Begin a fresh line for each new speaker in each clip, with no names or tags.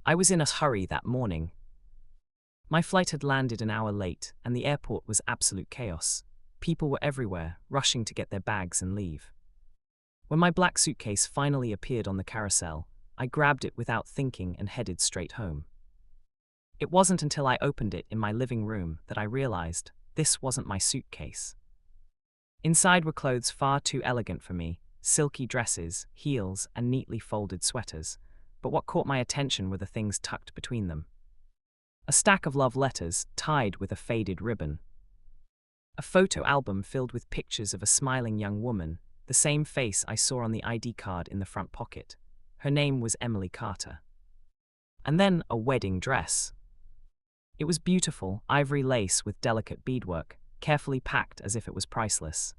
I was in a hurry that morning. My flight had landed an hour late, and the airport was absolute chaos. People were everywhere, rushing to get their bags and leave. When my black suitcase finally appeared on the carousel, I grabbed it without thinking and headed straight home. It wasn't until I opened it in my living room that I realized this wasn't my suitcase. Inside were clothes far too elegant for me, silky dresses, heels, and neatly folded sweaters, but what caught my attention were the things tucked between them. A stack of love letters tied with a faded ribbon. A photo album filled with pictures of a smiling young woman, the same face I saw on the ID card in the front pocket. Her name was Emily Carter. And then a wedding dress. It was beautiful, ivory lace with delicate beadwork, carefully packed as if it was priceless.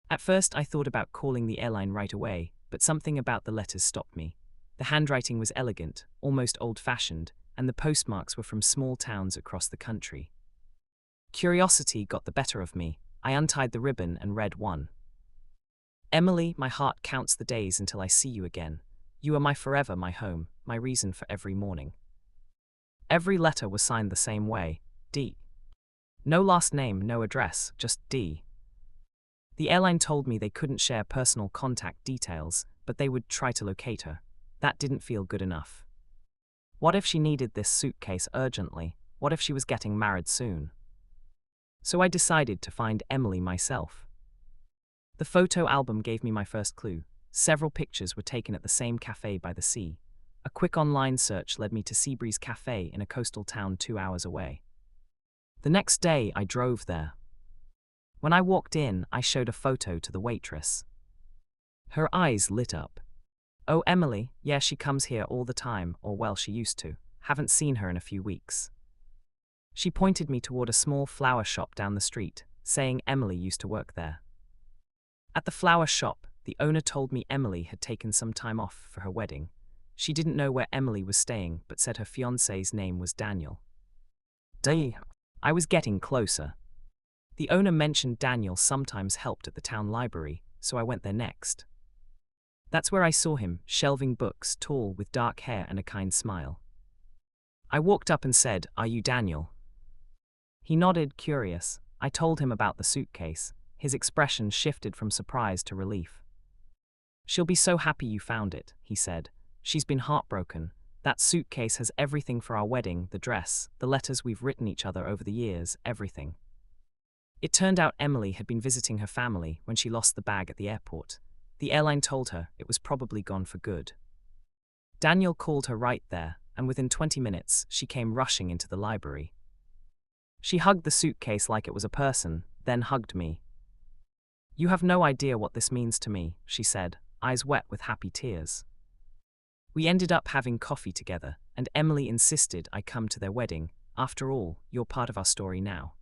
At first I thought about calling the airline right away, but something about the letters stopped me. The handwriting was elegant, almost old-fashioned, and the postmarks were from small towns across the country. Curiosity got the better of me. I untied the ribbon and read one. Emily, my heart counts the days until I see you again. You are my forever, my home, my reason for every morning. Every letter was signed the same way, D. No last name, no address, just D. The airline told me they couldn't share personal contact details, but they would try to locate her. That didn't feel good enough. What if she needed this suitcase urgently? What if she was getting married soon? So I decided to find Emily myself. The photo album gave me my first clue. Several pictures were taken at the same cafe by the sea. A quick online search led me to Seabreeze Cafe in a coastal town 2 hours away. The next day, I drove there. When I walked in, I showed a photo to the waitress. Her eyes lit up. Oh, Emily, yeah, she comes here all the time, or well, she used to. Haven't seen her in a few weeks. She pointed me toward a small flower shop down the street, saying Emily used to work there. At the flower shop, the owner told me Emily had taken some time off for her wedding. She didn't know where Emily was staying, but said her fiancé's name was Daniel. I was getting closer. The owner mentioned Daniel sometimes helped at the town library, so I went there next. That's where I saw him, shelving books, tall, with dark hair and a kind smile. I walked up and said, "Are you Daniel?" He nodded, curious. I told him about the suitcase. His expression shifted from surprise to relief. "She'll be so happy you found it," he said. "She's been heartbroken. That suitcase has everything for our wedding, the dress, the letters we've written each other over the years, everything." It turned out Emily had been visiting her family when she lost the bag at the airport. The airline told her it was probably gone for good. Daniel called her right there, and within 20 minutes, she came rushing into the library. She hugged the suitcase like it was a person, then hugged me. "You have no idea what this means to me," she said, eyes wet with happy tears. We ended up having coffee together, and Emily insisted I come to their wedding. After all, you're part of our story now.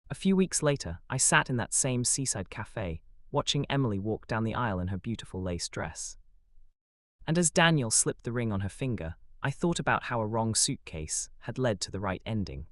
A few weeks later, I sat in that same seaside cafe, watching Emily walk down the aisle in her beautiful lace dress. And as Daniel slipped the ring on her finger, I thought about how a wrong suitcase had led to the right ending.